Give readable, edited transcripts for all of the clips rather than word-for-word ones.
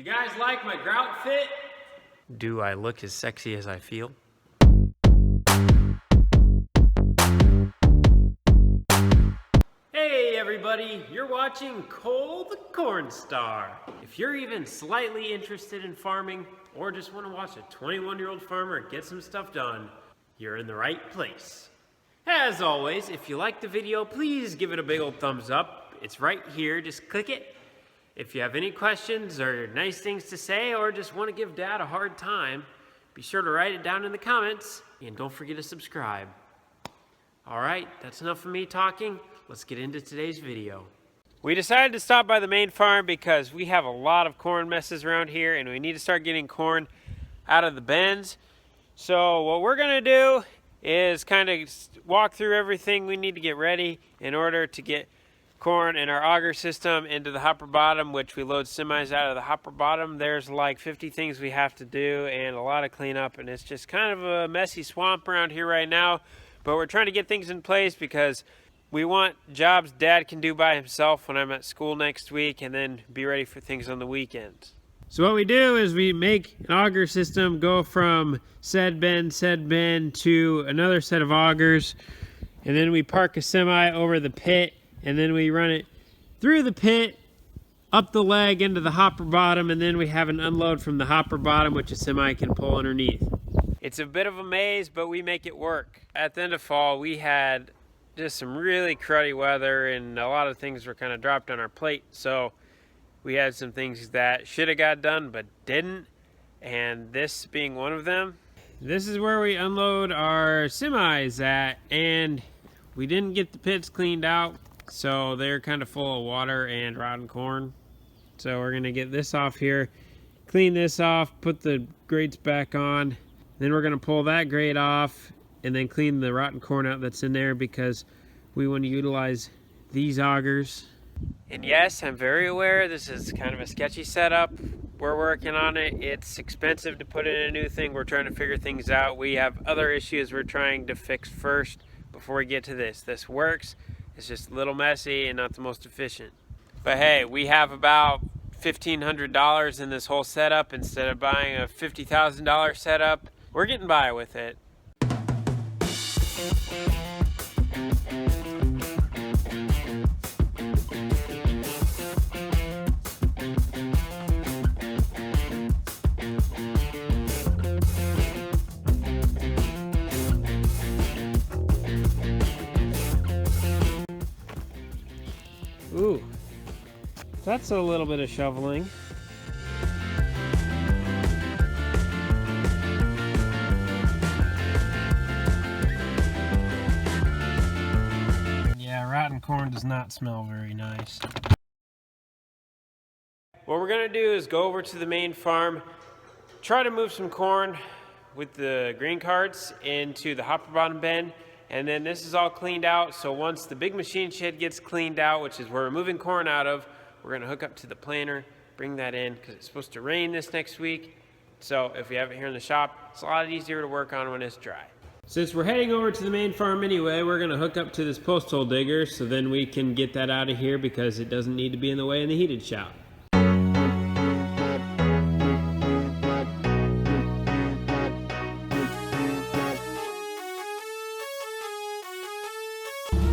You guys like my grout fit? Do I look as sexy as I feel? Hey everybody, you're watching Cole the Corn Star. If you're even slightly interested in farming or just want to watch a 21-year-old farmer get some stuff done, you're in the right place. As always, if you like the video, please give it a big old thumbs up. It's right here, just click it. If you have any questions or nice things to say or just want to give Dad a hard time, be sure to write it down in the comments and don't forget to subscribe. All right, that's enough of me talking. Let's get into today's video. We decided to stop by the main farm because we have a lot of corn messes around here and we need to start getting corn out of the bins. So what we're gonna do is kind of walk through everything we need to get ready in order to get corn in our auger system into the hopper bottom, which we load semis out of the hopper bottom. There's like 50 things we have to do and a lot of cleanup, and it's just kind of a messy swamp around here right now. But we're trying to get things in place because we want jobs Dad can do by himself when I'm at school next week, and then be ready for things on the weekends. So what we do is we make an auger system go from said bin to another set of augers, and then we park a semi over the pit, and then we run it through the pit, up the leg into the hopper bottom, and then we have an unload from the hopper bottom, which a semi can pull underneath. It's a bit of a maze, but we make it work. At the end of fall, we had just some really cruddy weather, and a lot of things were kind of dropped on our plate. So we had some things that should have got done, but didn't. And this being one of them. This is where we unload our semis at, and we didn't get the pits cleaned out. So they're kind of full of water and rotten corn. So we're gonna get this off here, clean this off, put the grates back on. Then we're gonna pull that grate off and then clean the rotten corn out that's in there because we want to utilize these augers. And yes, I'm very aware this is kind of a sketchy setup. We're working on it. It's expensive to put in a new thing. We're trying to figure things out. We have other issues we're trying to fix first before we get to this. This works. It's just a little messy and not the most efficient. But hey, we have about $1,500 in this whole setup instead of buying a $50,000 setup. We're getting by with it. Ooh, that's a little bit of shoveling. Yeah, rotten corn does not smell very nice. What we're gonna do is go over to the main farm, try to move some corn with the grain carts into the hopper bottom bin. And then this is all cleaned out, so once the big machine shed gets cleaned out, which is where we're moving corn out of, we're gonna hook up to the planter, bring that in, because it's supposed to rain this next week. So if we have it here in the shop, it's a lot easier to work on when it's dry. Since we're heading over to the main farm anyway, we're gonna hook up to this post hole digger, so then we can get that out of here because it doesn't need to be in the way in the heated shop.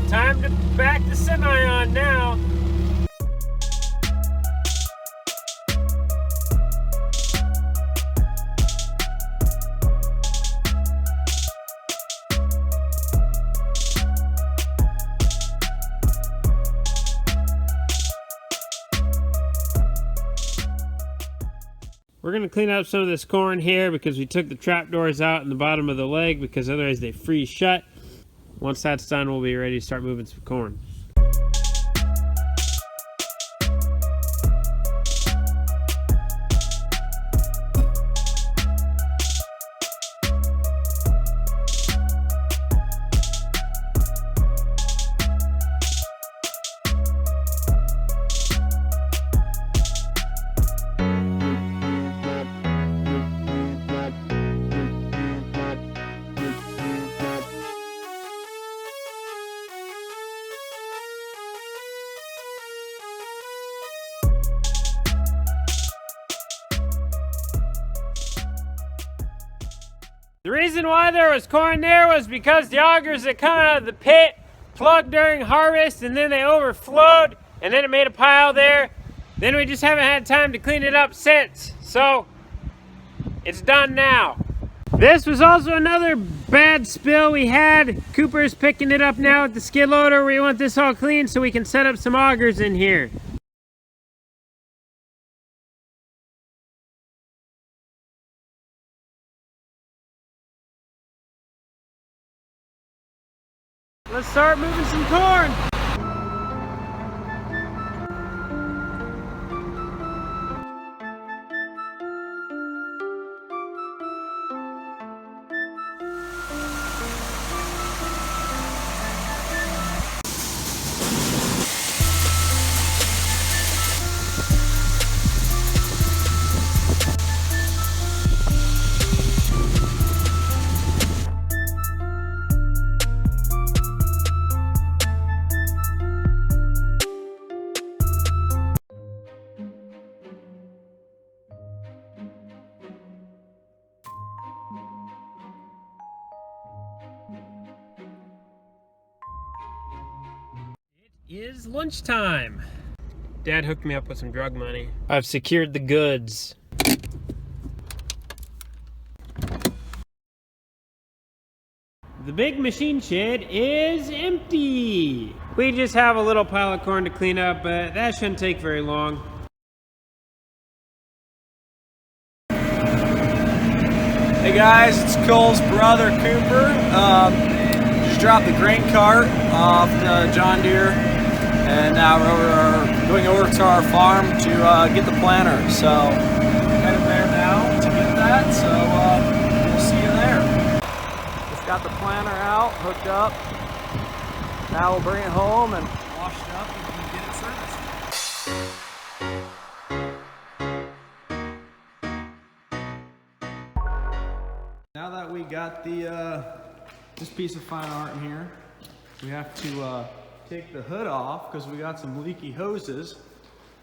Time to back the semi on now. We're gonna clean up some of this corn here because we took the trap doors out in the bottom of the leg because otherwise they freeze shut. Once that's done, we'll be ready to start moving some corn. The reason why there was corn there was because the augers that come out of the pit plugged during harvest and then they overflowed and then it made a pile there. Then we just haven't had time to clean it up since. So it's done now. This was also another bad spill we had. Cooper's picking it up now with the skid loader. We want this all clean so we can set up some augers in here. Let's start moving some corn. Is lunchtime. Dad hooked me up with some drug money. I've secured the goods. The big machine shed is empty. We just have a little pile of corn to clean up, but that shouldn't take very long. Hey guys, it's Cole's brother Cooper. Just dropped the grain cart off the John Deere, and now we're going over to our farm to get the planter. So headed there now to get that. So we'll see you there. Just got the planter out, hooked up. Now we'll bring it home and wash it up and get it serviced. Now that we got this piece of fine art in here, we have to take the hood off because we got some leaky hoses.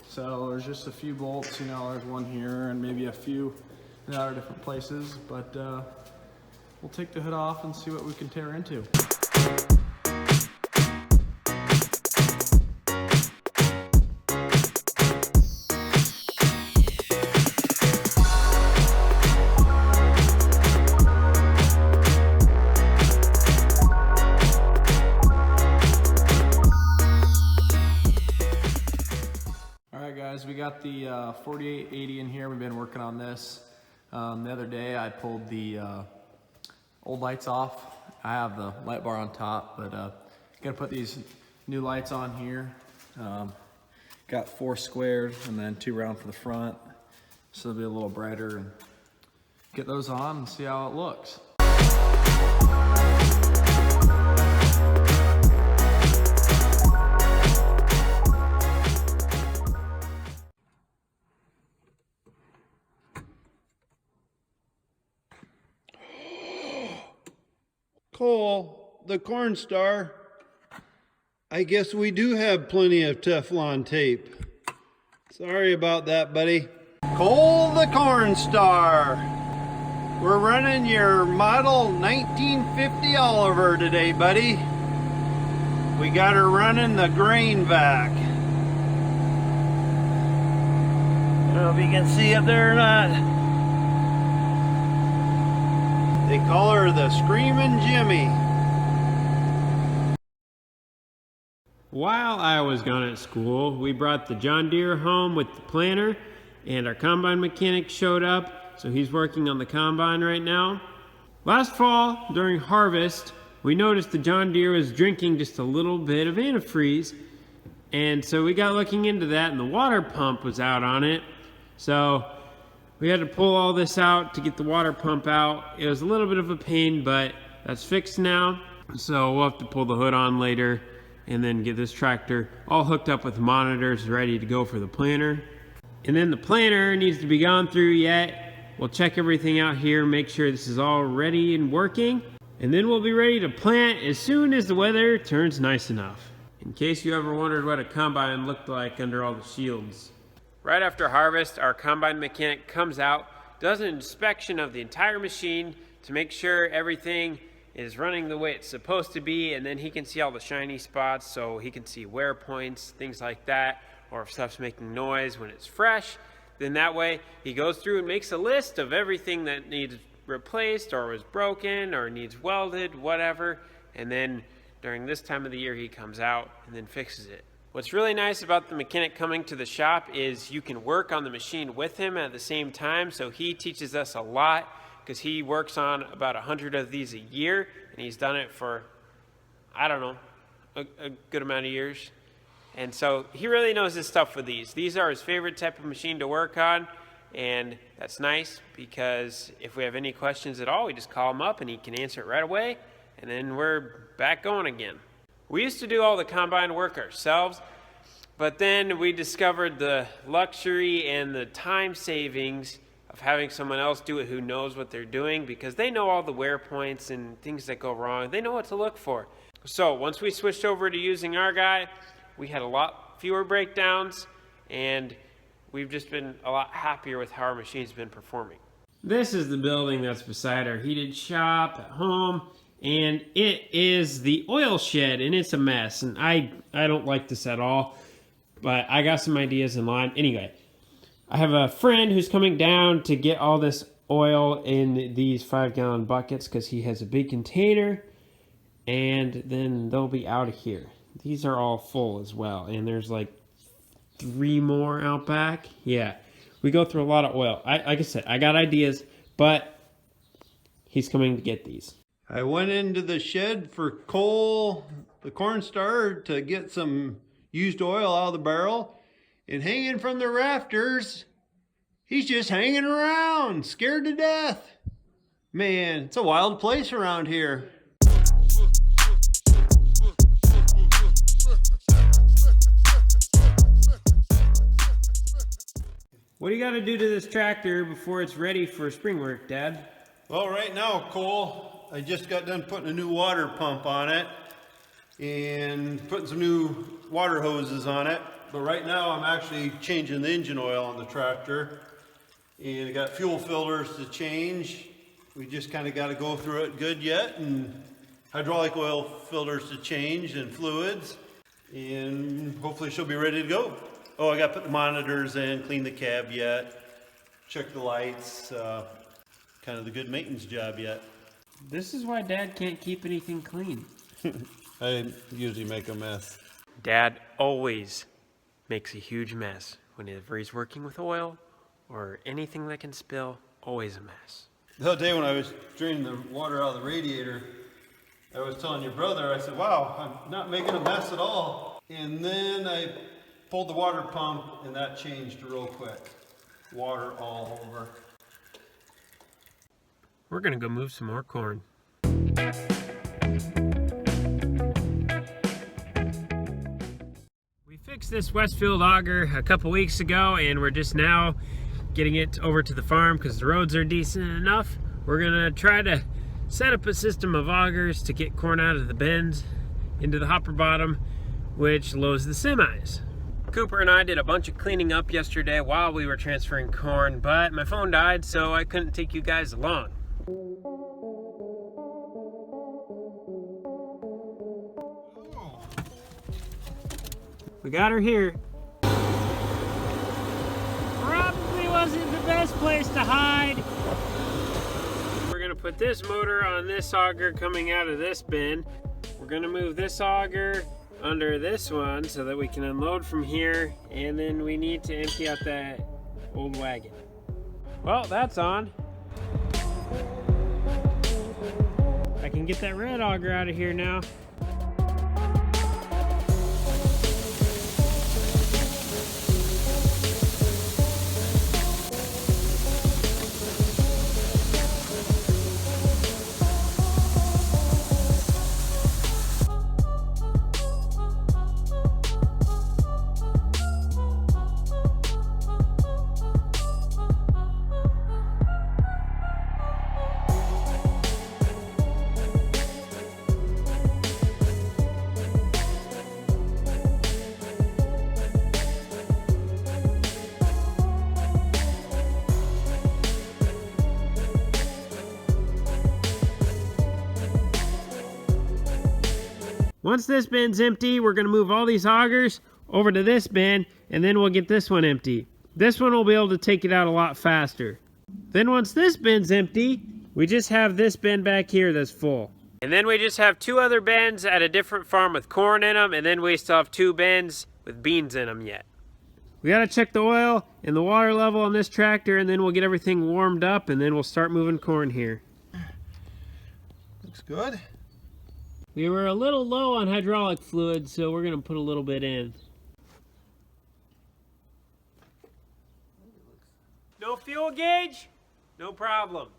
So there's just a few bolts, you know, there's one here and maybe a few in other different places, but we'll take the hood off and see what we can tear into. We got the 4880 in here. We've been working on this. The other day I pulled the old lights off. I have the light bar on top, but gonna put these new lights on here. Got 4 squared and then 2 round for the front, so it'll be a little brighter, and get those on and see how it looks. Cole, the corn star, I guess we do have plenty of Teflon tape. Sorry about that, buddy. Cole, the corn star. We're running your model 1950 Oliver today, buddy. We got her running the grain vac. I don't know if you can see up there or not. They call her the Screaming Jimmy. While I was gone at school, we brought the John Deere home with the planter, and our combine mechanic showed up, so he's working on the combine right now. Last fall, during harvest, we noticed the John Deere was drinking just a little bit of antifreeze, and so we got looking into that, and the water pump was out on it. So we had to pull all this out to get the water pump out. It was a little bit of a pain, but that's fixed now. So we'll have to pull the hood on later and then get this tractor all hooked up with monitors ready to go for the planter. And then the planter needs to be gone through yet. We'll check everything out here, make sure this is all ready and working. And then we'll be ready to plant as soon as the weather turns nice enough. In case you ever wondered what a combine looked like under all the shields. Right after harvest, our combine mechanic comes out, does an inspection of the entire machine to make sure everything is running the way it's supposed to be, and then he can see all the shiny spots, so he can see wear points, things like that, or if stuff's making noise when it's fresh. Then that way he goes through and makes a list of everything that needs replaced or was broken or needs welded, whatever, and then during this time of the year he comes out and then fixes it. What's really nice about the mechanic coming to the shop is you can work on the machine with him at the same time, so he teaches us a lot because he works on about 100 of these a year, and he's done it for, I don't know, a good amount of years. And so he really knows his stuff with these. These are his favorite type of machine to work on, and that's nice because if we have any questions at all, we just call him up and he can answer it right away, and then we're back going again. We used to do all the combine work ourselves, but then we discovered the luxury and the time savings of having someone else do it who knows what they're doing, because they know all the wear points and things that go wrong. They know what to look for. So once we switched over to using our guy, we had a lot fewer breakdowns, and we've just been a lot happier with how our machine's been performing. This is the building that's beside our heated shop at home, and it is the oil shed, and it's a mess, and I don't like this at all, but I got some ideas in line. Anyway, I have a friend who's coming down to get all this oil in these 5-gallon buckets because he has a big container, and then they'll be out of here. These are all full as well, and there's like 3 more out back. Yeah, we go through a lot of oil. Like I said, I got ideas, but he's coming to get these. I went into the shed for Cole, the corn star, to get some used oil out of the barrel, and hanging from the rafters, he's just hanging around, scared to death. Man, it's a wild place around here. What do you got to do to this tractor before it's ready for spring work, Dad? Well, right now, Cole, I just got done putting a new water pump on it and putting some new water hoses on it. But right now I'm actually changing the engine oil on the tractor, and I got fuel filters to change. We just kind of got to go through it good yet, and hydraulic oil filters to change and fluids, and hopefully she'll be ready to go. Oh, I got to put the monitors in, clean the cab yet, check the lights, kind of the good maintenance job yet. This is why Dad can't keep anything clean. I usually make a mess. Dad always makes a huge mess whenever he's working with oil or anything that can spill. Always a mess. The other day when I was draining the water out of the radiator, I was telling your brother, I said, wow, I'm not making a mess at all. And then I pulled the water pump, and that changed real quick. Water all over. We're gonna go move some more corn. We fixed this Westfield auger a couple weeks ago, and we're just now getting it over to the farm because the roads are decent enough. We're gonna try to set up a system of augers to get corn out of the bins into the hopper bottom, which loads the semis. Cooper and I did a bunch of cleaning up yesterday while we were transferring corn, but my phone died, so I couldn't take you guys along. We got her here. Probably wasn't the best place to hide. We're gonna put this motor on this auger coming out of this bin. We're gonna move this auger under this one so that we can unload from here, and then we need to empty out that old wagon. Well, that's on. I can get that red auger out of here now. Once this bin's empty, we're going to move all these augers over to this bin, and then we'll get this one empty. This one will be able to take it out a lot faster. Then once this bin's empty, we just have this bin back here that's full. And then we just have 2 other bins at a different farm with corn in them, and then we still have 2 bins with beans in them yet. We gotta check the oil and the water level on this tractor, and then we'll get everything warmed up, and then we'll start moving corn here. Looks good. We were a little low on hydraulic fluid, so we're gonna put a little bit in. No fuel gauge? No problem.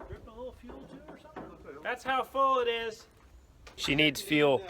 Drip a little fuel too or something? That's how full it is. She needs fuel.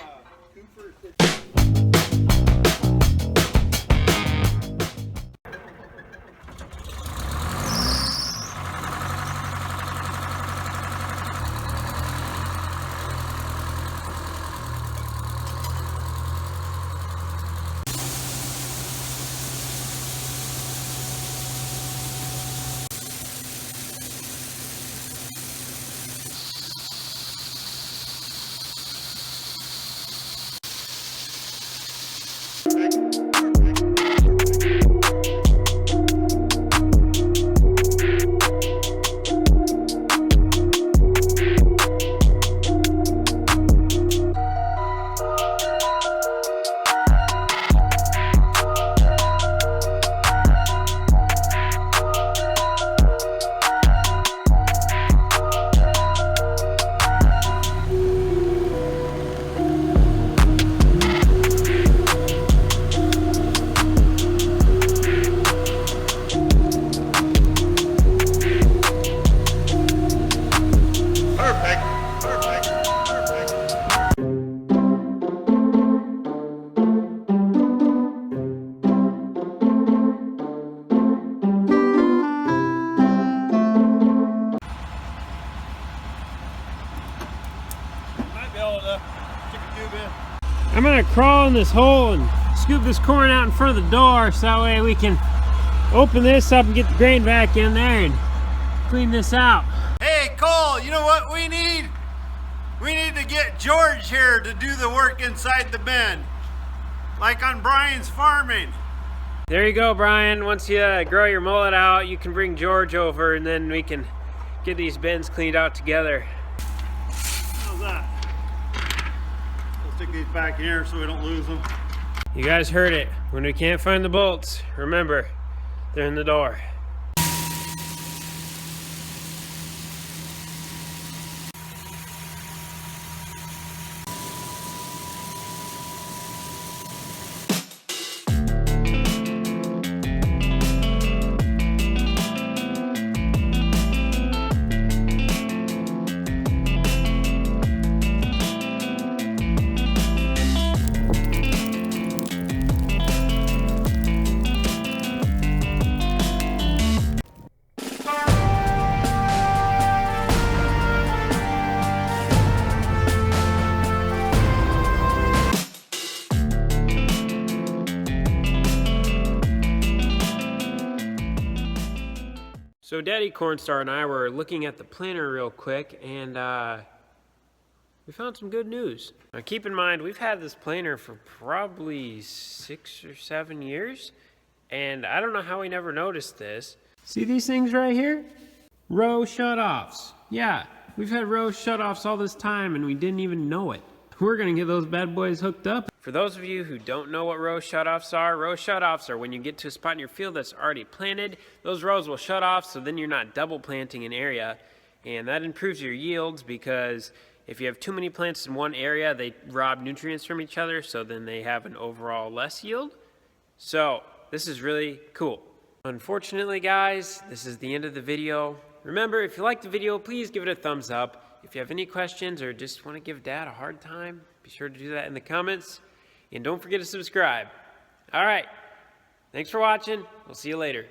I'm gonna crawl in this hole and scoop this corn out in front of the door so that way we can open this up and get the grain back in there and clean this out. Hey, Cole, you know what we need? We need to get George here to do the work inside the bin, like on Brian's farming. There you go, Brian. Once you grow your mullet out, you can bring George over and then we can get these bins cleaned out together. How's that? We'll stick these back here so we don't lose them. You guys heard it. When we can't find the bolts, remember, they're in the door. So Daddy Cornstar and I were looking at the planter real quick, and we found some good news. Now keep in mind, we've had this planter for probably 6 or 7 years, and I don't know how we never noticed this. See these things right here? Row shutoffs. Yeah, we've had row shutoffs all this time, and we didn't even know it. We're gonna get those bad boys hooked up. For those of you who don't know what row shutoffs are when you get to a spot in your field that's already planted, those rows will shut off so then you're not double planting an area. And that improves your yields because if you have too many plants in one area, they rob nutrients from each other, so then they have an overall less yield. So this is really cool. Unfortunately, guys, this is the end of the video. Remember, if you liked the video, please give it a thumbs up. If you have any questions or just want to give Dad a hard time, be sure to do that in the comments. And don't forget to subscribe. All right. Thanks for watching. We'll see you later.